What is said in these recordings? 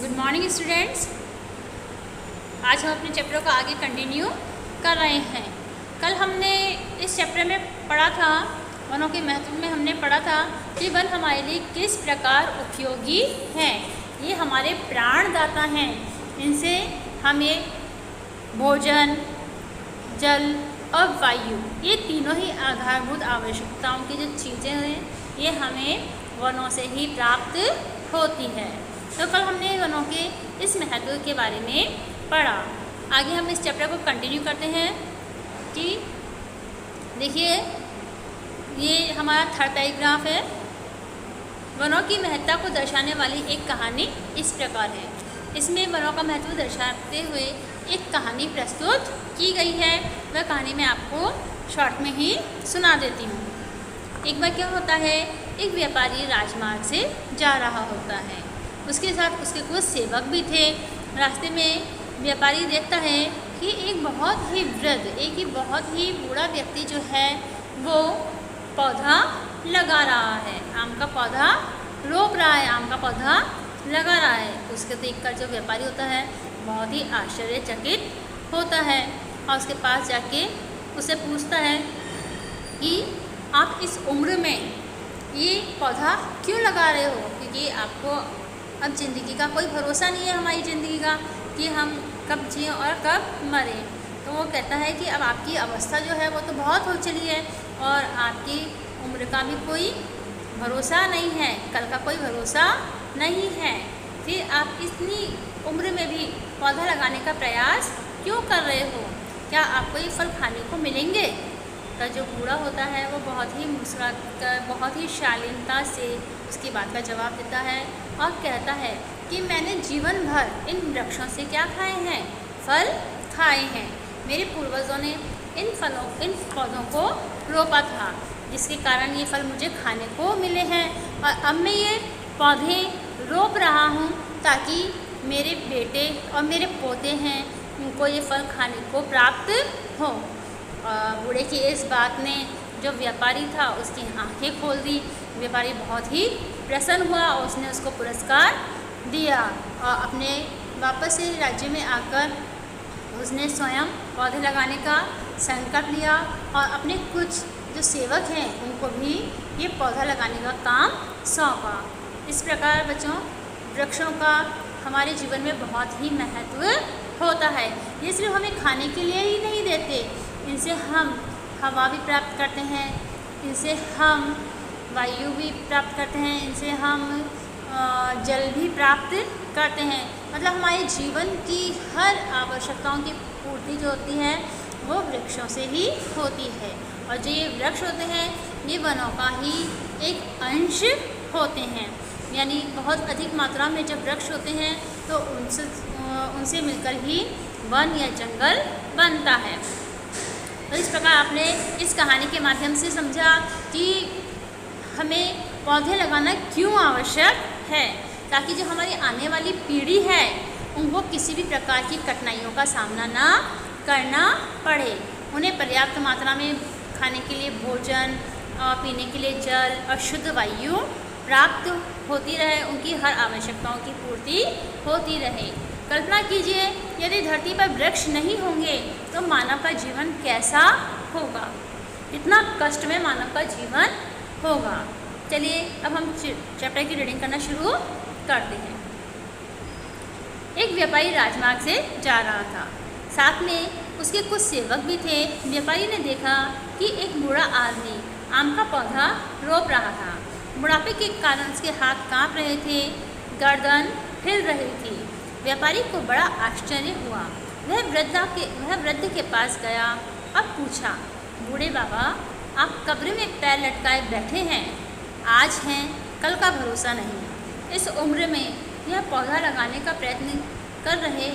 Good morning students. आज हम अपने चैप्टर को आगे कंटिन्यू कर रहे हैं। कल हमने इस चैप्टर में पढ़ा था, वनों के महत्व में हमने पढ़ा था कि वन हमारे लिए किस प्रकार उपयोगी हैं। ये हमारे प्राणदाता हैं, इनसे हमें भोजन, जल और वायु, ये तीनों ही आधारभूत आवश्यकताओं की जो चीज़ें हैं ये हमें वनों से ही प्राप्त होती है। तो कल हमने वनों के इस महत्व के बारे में पढ़ा। आगे हम इस चैप्टर को कंटिन्यू करते हैं कि देखिए ये हमारा थर्ड पैराग्राफ है। वनों की महत्ता को दर्शाने वाली एक कहानी इस प्रकार है। इसमें वनों का महत्व दर्शाते हुए एक कहानी प्रस्तुत की गई है। वह कहानी मैं आपको शॉर्ट में ही सुना देती हूँ। एक बार क्या होता है, एक व्यापारी राजमार्ग से जा रहा होता है। उसके साथ उसके कुछ सेवक भी थे। रास्ते में व्यापारी देखता है कि एक बहुत ही वृद्ध, एक बहुत ही बूढ़ा व्यक्ति जो है वो पौधा लगा रहा है, आम का पौधा रोप रहा है, आम का पौधा लगा रहा है। उसके देखकर जो व्यापारी होता है बहुत ही आश्चर्यचकित होता है और उसके पास जाके उसे पूछता है कि आप इस उम्र में ये पौधा क्यों लगा रहे हो, क्योंकि आपको अब ज़िंदगी का कोई भरोसा नहीं है, हमारी ज़िंदगी का, कि हम कब जिएँ और कब मरें। तो वो कहता है कि अब आपकी अवस्था जो है वो तो बहुत हो चली है और आपकी उम्र का भी कोई भरोसा नहीं है, कल का कोई भरोसा नहीं है, फिर आप इतनी उम्र में भी पौधा लगाने का प्रयास क्यों कर रहे हो, क्या आपको ये फल खाने को मिलेंगे। तो जो बूढ़ा होता है वो बहुत ही मुस्कुराकर, बहुत ही शालीनता से उसकी बात का जवाब देता है और कहता है कि मैंने जीवन भर इन वृक्षों से क्या खाए हैं, फल खाए हैं। मेरे पूर्वजों ने इन पौधों को रोपा था, जिसके कारण ये फल मुझे खाने को मिले हैं और अब मैं ये पौधे रोप रहा हूँ ताकि मेरे बेटे और मेरे पोते हैं उनको ये फल खाने को प्राप्त हो। बूढ़े की इस बात ने जो व्यापारी था उसकी आंखें खोल दी। व्यापारी बहुत ही प्रसन्न हुआ और उसने उसको पुरस्कार दिया और अपने वापस से राज्य में आकर उसने स्वयं पौधे लगाने का संकल्प लिया और अपने कुछ जो सेवक हैं उनको भी ये पौधा लगाने का काम सौंपा। इस प्रकार बच्चों, वृक्षों का हमारे जीवन में बहुत ही महत्व होता है। ये सिर्फ हमें खाने के लिए ही नहीं देते, इनसे हम हवा भी प्राप्त करते हैं, इनसे हम वायु भी प्राप्त करते हैं, इनसे हम जल भी प्राप्त करते हैं। मतलब हमारे जीवन की हर आवश्यकताओं की पूर्ति जो होती है वो वृक्षों से ही होती है। और जो ये वृक्ष होते हैं ये वनों का ही एक अंश होते हैं, यानी बहुत अधिक मात्रा में जब वृक्ष होते हैं तो उनसे मिलकर ही वन या जंगल बनता है। तो इस प्रकार आपने इस कहानी के माध्यम से समझा कि हमें पौधे लगाना क्यों आवश्यक है, ताकि जो हमारी आने वाली पीढ़ी है उनको किसी भी प्रकार की कठिनाइयों का सामना ना करना पड़े। उन्हें पर्याप्त मात्रा में खाने के लिए भोजन और पीने के लिए जल और शुद्ध वायु प्राप्त होती रहे, उनकी हर आवश्यकताओं की पूर्ति होती रहे। कल्पना कीजिए यदि धरती पर वृक्ष नहीं होंगे तो मानव का जीवन कैसा होगा, कितना कष्ट में मानव का जीवन होगा। चलिए अब हम चैप्टर की रीडिंग करना शुरू करते हैं। एक व्यापारी राजमार्ग से जा रहा था, साथ में उसके कुछ सेवक भी थे। व्यापारी ने देखा कि एक बूढ़ा आदमी आम का पौधा रोप रहा था। बुढ़ापे के कारण उसके हाथ कांप रहे थे, गर्दन हिल रही थी। व्यापारी को बड़ा आश्चर्य हुआ। वह वृद्ध के पास गया और पूछा, बूढ़े बाबा, आप कब्र में पैर लटकाए बैठे हैं, आज हैं कल का भरोसा नहीं। इस उम्र में यह पौधा लगाने का प्रयत्न कर रहे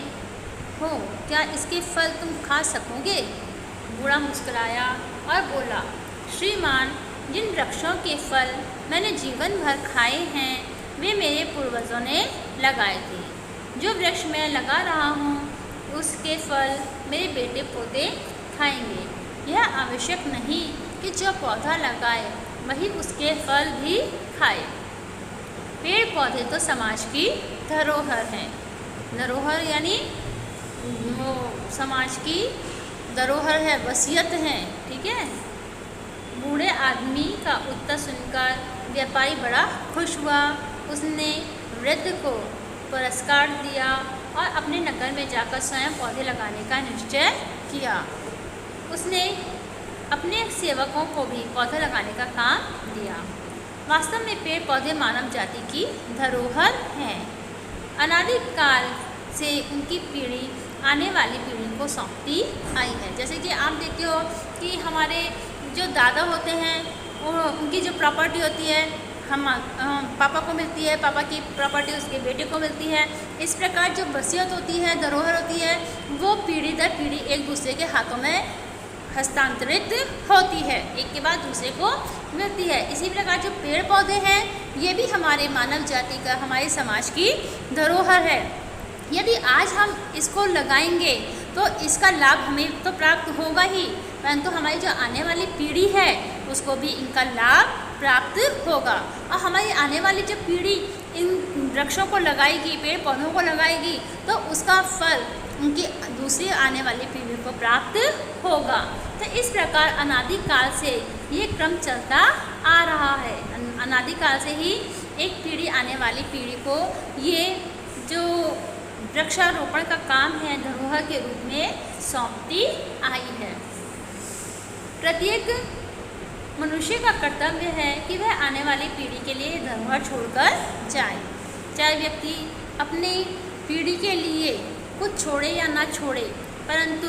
हो, क्या इसके फल तुम खा सकोगे। बूढ़ा मुस्कुराया और बोला, श्रीमान, जिन वृक्षों के फल मैंने जीवन भर खाए हैं वे मेरे पूर्वजों ने लगाए थे। जो वृक्ष मैं लगा रहा हूँ उसके फल मेरे बेटे पोते खाएंगे। यह आवश्यक नहीं कि जो पौधा लगाए वही उसके फल भी खाए। पेड़ पौधे तो समाज की धरोहर हैं। धरोहर यानी वो समाज की धरोहर है, वसीयत है, ठीक है। बूढ़े आदमी का उत्तर सुनकर व्यापारी बड़ा खुश हुआ। उसने वृद्ध को पुरस्कार दिया और अपने नगर में जाकर स्वयं पौधे लगाने का निश्चय किया। उसने अपने सेवकों को भी पौधे लगाने का काम दिया। वास्तव में पेड़ पौधे मानव जाति की धरोहर हैं। अनादिकाल से उनकी पीढ़ी आने वाली पीढ़ी को सौंपती आई है। जैसे कि आप देखते हो कि हमारे जो दादा होते हैं उनकी जो प्रॉपर्टी होती है हम पापा को मिलती है, पापा की प्रॉपर्टी उसके बेटे को मिलती है। इस प्रकार जो वसीयत होती है, धरोहर होती है, वो पीढ़ी दर पीढ़ी एक दूसरे के हाथों में हस्तांतरित होती है, एक के बाद दूसरे को मिलती है। इसी प्रकार जो पेड़ पौधे हैं ये भी हमारे मानव जाति का, हमारे समाज की धरोहर है। यदि आज हम इसको लगाएंगे तो इसका लाभ हमें तो प्राप्त होगा ही, परंतु हमारी जो आने वाली पीढ़ी है उसको भी इनका लाभ प्राप्त होगा। और हमारी आने वाली जो पीढ़ी इन वृक्षों को लगाएगी, पेड़ पौधों को लगाएगी, तो उसका फल उनकी दूसरी आने वाली पीढ़ी को प्राप्त होगा। तो इस प्रकार अनादिकाल से ये क्रम चलता आ रहा है। अनादिकाल से ही एक पीढ़ी आने वाली पीढ़ी को ये जो वृक्षारोपण का काम है धरोहर के रूप में सौंपती आई है। प्रत्येक मनुष्य का कर्तव्य है कि वह आने वाली पीढ़ी के लिए धरोहर छोड़कर जाए। चाहे व्यक्ति अपनी पीढ़ी के लिए कुछ छोड़े या ना छोड़े, परंतु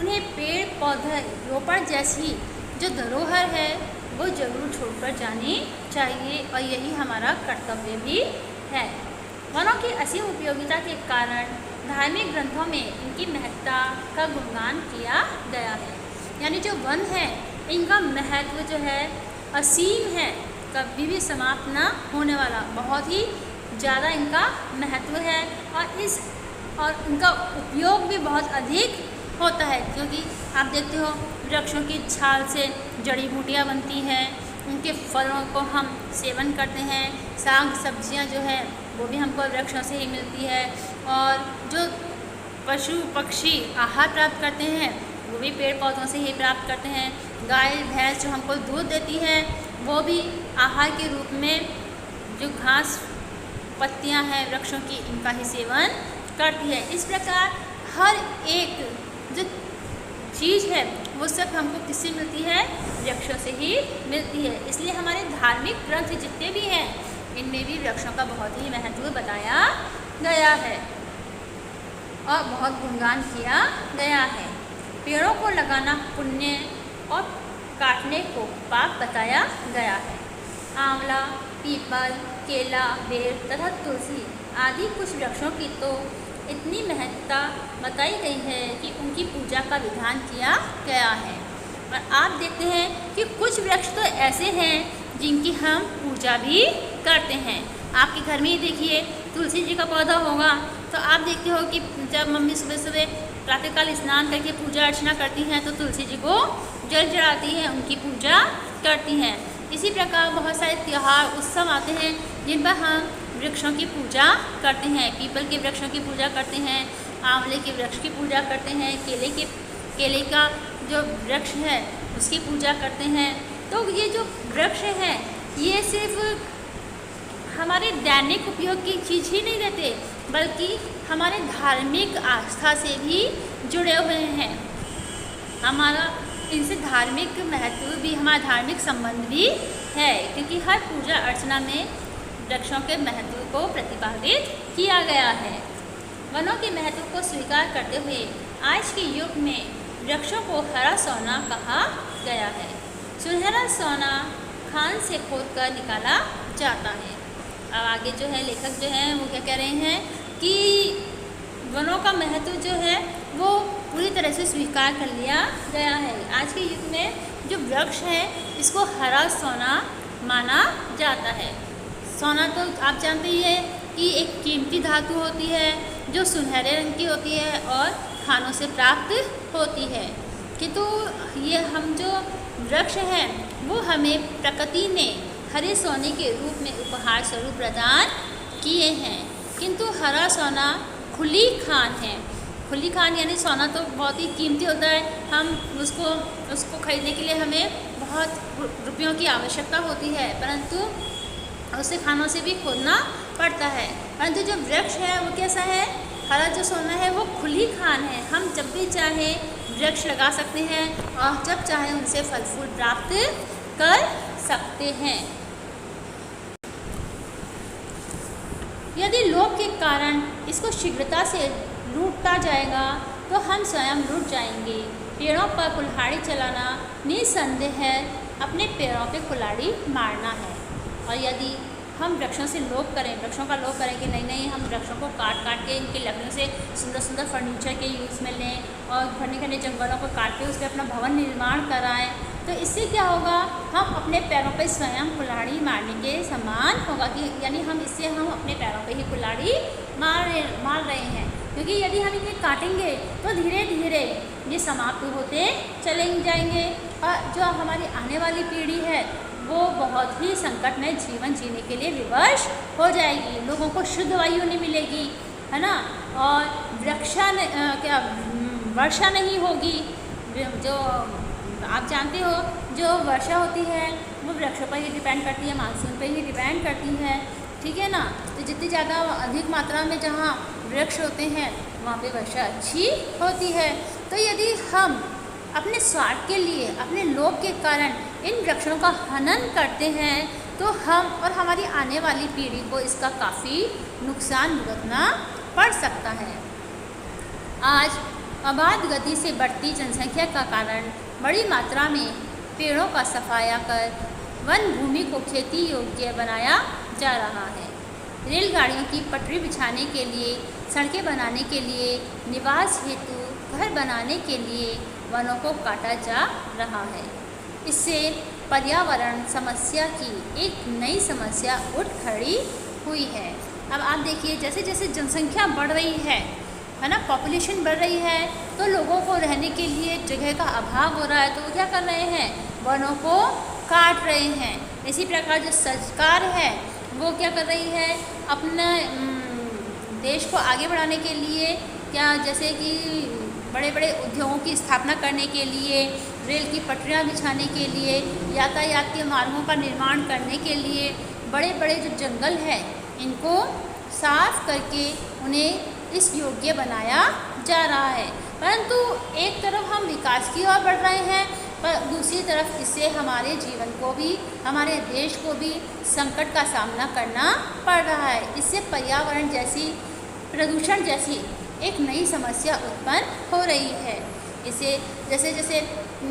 उन्हें पेड़ पौधे रोपण जैसी जो धरोहर है वो जरूर छोड़कर जानी चाहिए, और यही हमारा कर्तव्य भी है। वनों की असीम उपयोगिता के कारण धार्मिक ग्रंथों में इनकी महत्ता का गुणगान किया गया है। यानी जो वन है इनका महत्व जो है असीम है, कभी भी समाप्त ना होने वाला, बहुत ही ज़्यादा इनका महत्व है। और इनका उपयोग भी बहुत अधिक होता है, क्योंकि आप देखते हो वृक्षों की छाल से जड़ी बूटियाँ बनती हैं, उनके फलों को हम सेवन करते हैं, साग सब्जियां जो है वो भी हमको वृक्षों से ही मिलती है, और जो पशु पक्षी आहार प्राप्त करते हैं वो भी पेड़ पौधों से ही प्राप्त करते हैं। गाय भैंस जो हमको दूध देती है वो भी आहार के रूप में जो घास पत्तियां हैं वृक्षों की इनका ही सेवन करती है। इस प्रकार हर एक जो चीज़ है वो सब हमको किससे मिलती है? वृक्षों से ही मिलती है। इसलिए हमारे धार्मिक ग्रंथ जितने भी हैं इनमें भी वृक्षों का बहुत ही महत्व बताया गया है और बहुत गुणगान किया गया है। पेड़ों को लगाना पुण्य और काटने को पाप बताया गया है। आंवला, पीपल, केला, बेर तथा तुलसी आदि कुछ वृक्षों की तो इतनी महत्ता बताई गई है कि उनकी पूजा का विधान किया गया है। और आप देखते हैं कि कुछ वृक्ष तो ऐसे हैं जिनकी हम पूजा भी करते हैं। आपके घर में ही देखिए तुलसी जी का पौधा होगा तो आप देखते हो कि जब मम्मी सुबह सुबह प्रातःकाल स्नान करके पूजा अर्चना करती हैं तो तुलसी जी को जल चढ़ाती हैं, उनकी पूजा करती हैं। इसी प्रकार बहुत सारे त्यौहार उत्सव आते हैं जिन पर हम वृक्षों की पूजा करते हैं। पीपल के वृक्षों की पूजा करते हैं, आंवले के वृक्ष की पूजा करते हैं, केले का जो वृक्ष है उसकी पूजा करते हैं। तो ये जो वृक्ष हैं ये सिर्फ हमारे दैनिक उपयोग की चीज़ ही नहीं रहते बल्कि हमारे धार्मिक आस्था से भी जुड़े हुए हैं। हमारा इनसे धार्मिक महत्व भी, हमारा धार्मिक संबंध भी है, क्योंकि हर पूजा अर्चना में वृक्षों के महत्व को प्रतिपादित किया गया है। वनों के महत्व को स्वीकार करते हुए आज के युग में वृक्षों को हरा सोना कहा गया है। सुनहरा सोना खान से खोदकर निकाला जाता है। अब आगे जो है लेखक जो हैं वो क्या कह रहे हैं कि वनों का महत्व जो है वो पूरी तरह से स्वीकार कर लिया गया है। आज के युग में जो वृक्ष है इसको हरा सोना माना जाता है। सोना तो आप जानते ही है कि एक कीमती धातु होती है जो सुनहरे रंग की होती है और खानों से प्राप्त होती है। किंतु ये हम जो वृक्ष हैं वो हमें प्रकृति ने हरे सोने के रूप में उपहार स्वरूप प्रदान किए हैं, किंतु हरा सोना खुली खान है। खुली खान यानी सोना तो बहुत ही कीमती होता है, हम उसको खरीदने के लिए हमें बहुत रुपयों की आवश्यकता होती है, परंतु उसे खानों से भी खोदना पड़ता है। परंतु जो वृक्ष है वो कैसा है, हरा जो सोना है वो खुली खान है। हम जब भी चाहे वृक्ष लगा सकते हैं और जब चाहे उनसे फल फूल प्राप्त कर सकते हैं। यदि लोभ के कारण इसको शीघ्रता से लूटता जाएगा तो हम स्वयं लूट जाएंगे। पेड़ों पर कुल्हाड़ी चलाना निसंदेह है अपने पैरों पे कुल्हाड़ी मारना है। और यदि हम वृक्षों से लोभ करें, वृक्षों का लोभ करें कि नहीं हम वृक्षों को काट के इनकी लकड़ियों से सुंदर सुंदर फर्नीचर के यूज़ में लें और घने घने जंगलों को काट के उस पर अपना भवन निर्माण कराएं, तो इससे क्या होगा, हम अपने पैरों पर स्वयं कुल्हाड़ी मारने के समान होगा कि यानी हम अपने पैरों पर ही कुल्हाड़ी मार रहे हैं। क्योंकि यदि हम इन्हें काटेंगे तो धीरे धीरे ये समाप्त होते चले जाएंगे और जो हमारी आने वाली पीढ़ी है वो बहुत ही संकट में जीवन जीने के लिए विवश हो जाएगी। लोगों को शुद्ध वायु नहीं मिलेगी, है ना, और वर्षा नहीं होगी। जो आप जानते हो जो वर्षा होती है वो वृक्षों पर ही डिपेंड करती है, मानसून पर ही डिपेंड करती है, ठीक है ना। तो जितनी ज़्यादा अधिक मात्रा में जहाँ वृक्ष होते हैं वहाँ पे वर्षा अच्छी होती है। तो यदि हम अपने स्वार्थ के लिए, अपने लोभ के कारण इन वृक्षों का हनन करते हैं तो हम और हमारी आने वाली पीढ़ी को इसका काफ़ी नुकसान भुगतना पड़ सकता है। आज अबाध गति से बढ़ती जनसंख्या का कारण बड़ी मात्रा में पेड़ों का सफाया कर वन भूमि को खेती योग्य बनाया जा रहा है। रेलगाड़ियों की पटरी बिछाने के लिए, सड़कें बनाने के लिए, निवास हेतु घर बनाने के लिए वनों को काटा जा रहा है। इससे पर्यावरण समस्या की एक नई समस्या उठ खड़ी हुई है। अब आप देखिए जैसे जैसे जनसंख्या बढ़ रही है ना, पॉपुलेशन बढ़ रही है, तो लोगों को रहने के लिए जगह का अभाव हो रहा है, तो वो क्या कर रहे हैं, वनों को काट रहे हैं। इसी प्रकार जो सरकार है वो क्या कर रही है, अपने देश को आगे बढ़ाने के लिए क्या, जैसे कि बड़े बड़े उद्योगों की स्थापना करने के लिए, रेल की पटरियां बिछाने के लिए, यातायात के मार्गों का निर्माण करने के लिए बड़े बड़े जो जंगल हैं इनको साफ करके उन्हें इस योग्य बनाया जा रहा है। परंतु एक तरफ हम विकास की ओर बढ़ रहे हैं, पर दूसरी तरफ इससे हमारे जीवन को भी, हमारे देश को भी संकट का सामना करना पड़ रहा है। इससे पर्यावरण जैसी, प्रदूषण जैसी एक नई समस्या उत्पन्न हो रही है। इसे जैसे जैसे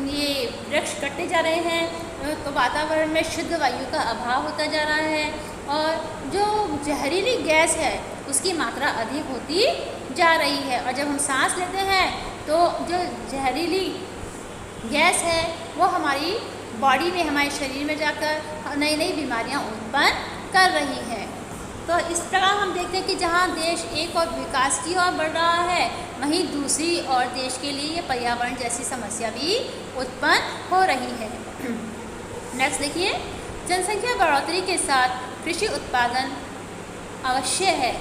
ये वृक्ष कटते जा रहे हैं तो वातावरण में शुद्ध वायु का अभाव होता जा रहा है और जो जहरीली गैस है उसकी मात्रा अधिक होती जा रही है। और जब हम सांस लेते हैं तो जो जहरीली गैस है वो हमारी बॉडी में, हमारे शरीर में जाकर नई नई बीमारियां उत्पन्न कर रही है। तो इस प्रकार हम देखते हैं कि जहाँ देश एक और विकास की ओर बढ़ रहा है, वहीं दूसरी ओर देश के लिए ये पर्यावरण जैसी समस्या भी उत्पन्न हो रही है। नेक्स्ट देखिए, जनसंख्या बढ़ोतरी के साथ कृषि उत्पादन अवश्य है,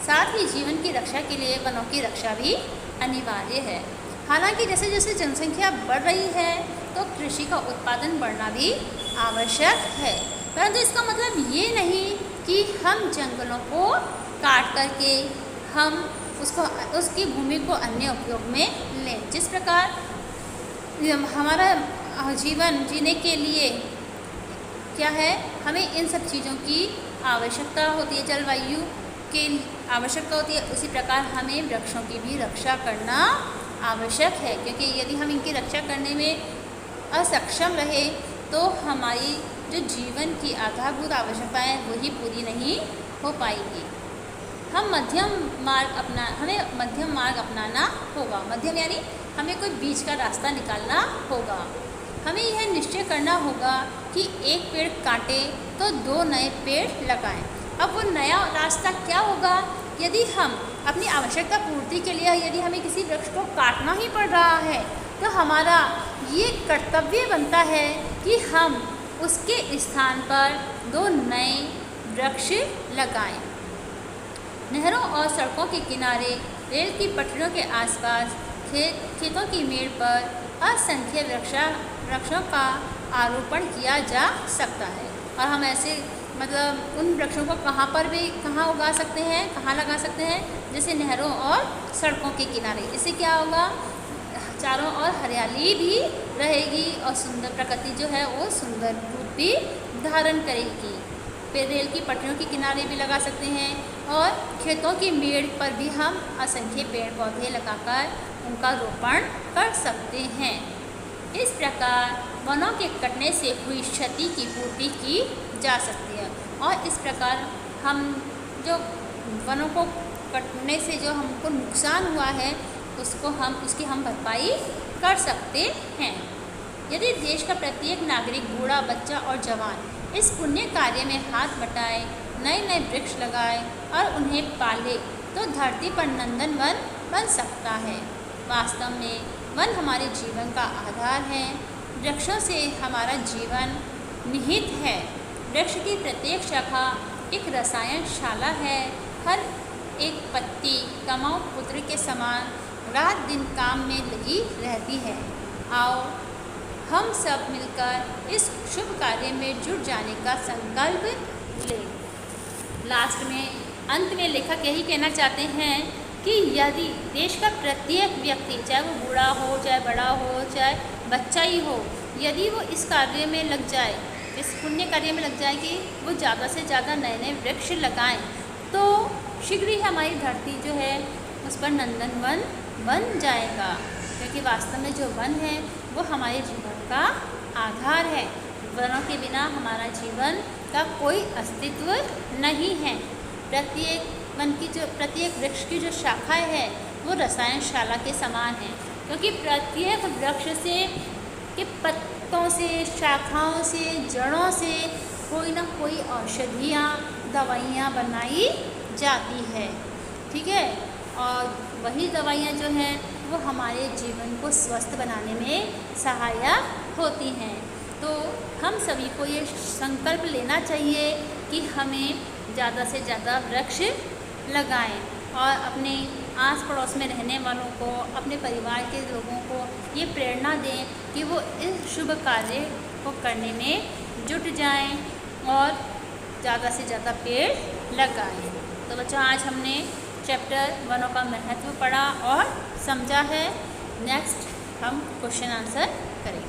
साथ ही जीवन की रक्षा के लिए वनों की रक्षा भी अनिवार्य है। हालांकि जैसे जैसे जनसंख्या बढ़ रही है तो कृषि का उत्पादन बढ़ना भी आवश्यक है, परंतु इसका मतलब ये नहीं कि हम जंगलों को काट करके हम उसकी भूमि को अन्य उपयोग में लें। जिस प्रकार हमारा जीवन जीने के लिए क्या है, हमें इन सब चीज़ों की आवश्यकता होती है, जलवायु की आवश्यकता होती है, उसी प्रकार हमें वृक्षों की भी रक्षा करना आवश्यक है। क्योंकि यदि हम इनकी रक्षा करने में असक्षम रहे तो हमारी जो जीवन की आधारभूत आवश्यकताएं वही पूरी नहीं हो पाएगी। हमें मध्यम मार्ग अपनाना होगा। मध्यम यानी हमें कोई बीच का रास्ता निकालना होगा। हमें यह निश्चय करना होगा कि एक पेड़ काटे तो 2 नए पेड़ लगाएं। अब वो नया रास्ता क्या होगा, यदि हम अपनी आवश्यकता पूर्ति के लिए यदि हमें किसी वृक्ष को काटना ही पड़ रहा है तो हमारा ये कर्तव्य बनता है कि हम उसके स्थान पर 2 नए वृक्ष लगाएं। नहरों और सड़कों के किनारे, रेल की पटरियों के आसपास, खेतों की मेड़ पर असंख्य वृक्षों का आरोपण किया जा सकता है। और हम ऐसे मतलब उन वृक्षों को कहाँ उगा सकते हैं, कहाँ लगा सकते हैं, जैसे नहरों और सड़कों के किनारे। इससे क्या होगा, चारों ओर हरियाली भी रहेगी और सुंदर प्रकृति जो है वो सुंदर रूप भी धारण करेगी। फिर रेल की पटरियों के किनारे भी लगा सकते हैं और खेतों की मेड़ पर भी हम असंख्य पेड़ पौधे लगाकर उनका रोपण कर सकते हैं। इस प्रकार वनों के कटने से हुई क्षति की पूर्ति की जा सकती है और इस प्रकार हम जो वनों को कटने से जो हमको नुकसान हुआ है उसकी हम भरपाई कर सकते हैं। यदि देश का प्रत्येक नागरिक, बूढ़ा, बच्चा और जवान इस पुण्य कार्य में हाथ बटाए, नए नए वृक्ष लगाए और उन्हें पाले तो धरती पर नंदनवन बन सकता है। वास्तव में वन हमारे जीवन का आधार है। वृक्षों से हमारा जीवन निहित है। वृक्ष की प्रत्येक शाखा एक रसायनशाला है। हर एक पत्ती कमाऊ पुत्र के समान रात दिन काम में लगी रहती है। आओ हम सब मिलकर इस शुभ कार्य में जुट जाने का संकल्प लें। लास्ट में अंत में लेखक यही कहना चाहते हैं कि यदि देश का प्रत्येक व्यक्ति, चाहे वो बूढ़ा हो, चाहे बड़ा हो, चाहे बच्चा ही हो, यदि वो इस कार्य में लग जाए, इस पुण्य कार्य में लग जाए कि वो ज़्यादा से ज़्यादा नए नए वृक्ष लगाएं, तो शीघ्र ही हमारी धरती जो है उस पर नंदनवन बन जाएगा। क्योंकि वास्तव में जो वन है वो हमारे जीवन का आधार है। वनों के बिना हमारा जीवन का कोई अस्तित्व नहीं है। प्रत्येक वृक्ष की जो शाखाएं है वो रसायनशाला के समान है, क्योंकि प्रत्येक वृक्ष से के पत्तों से, शाखाओं से, जड़ों से कोई ना कोई औषधियाँ, दवाइयाँ बनाई जाती है। ठीक है, और वही दवाइयाँ जो हैं वो हमारे जीवन को स्वस्थ बनाने में सहायक होती हैं। तो हम सभी को ये संकल्प लेना चाहिए कि हमें ज़्यादा से ज़्यादा वृक्ष लगाएं और अपने आस पड़ोस में रहने वालों को, अपने परिवार के लोगों को ये प्रेरणा दें कि वो इस शुभ कार्य को करने में जुट जाएं और ज़्यादा से ज़्यादा पेड़ लगाएं। तो बच्चों, आज हमने चैप्टर वनों का महत्व पढ़ा और समझा है। नेक्स्ट हम क्वेश्चन आंसर करेंगे।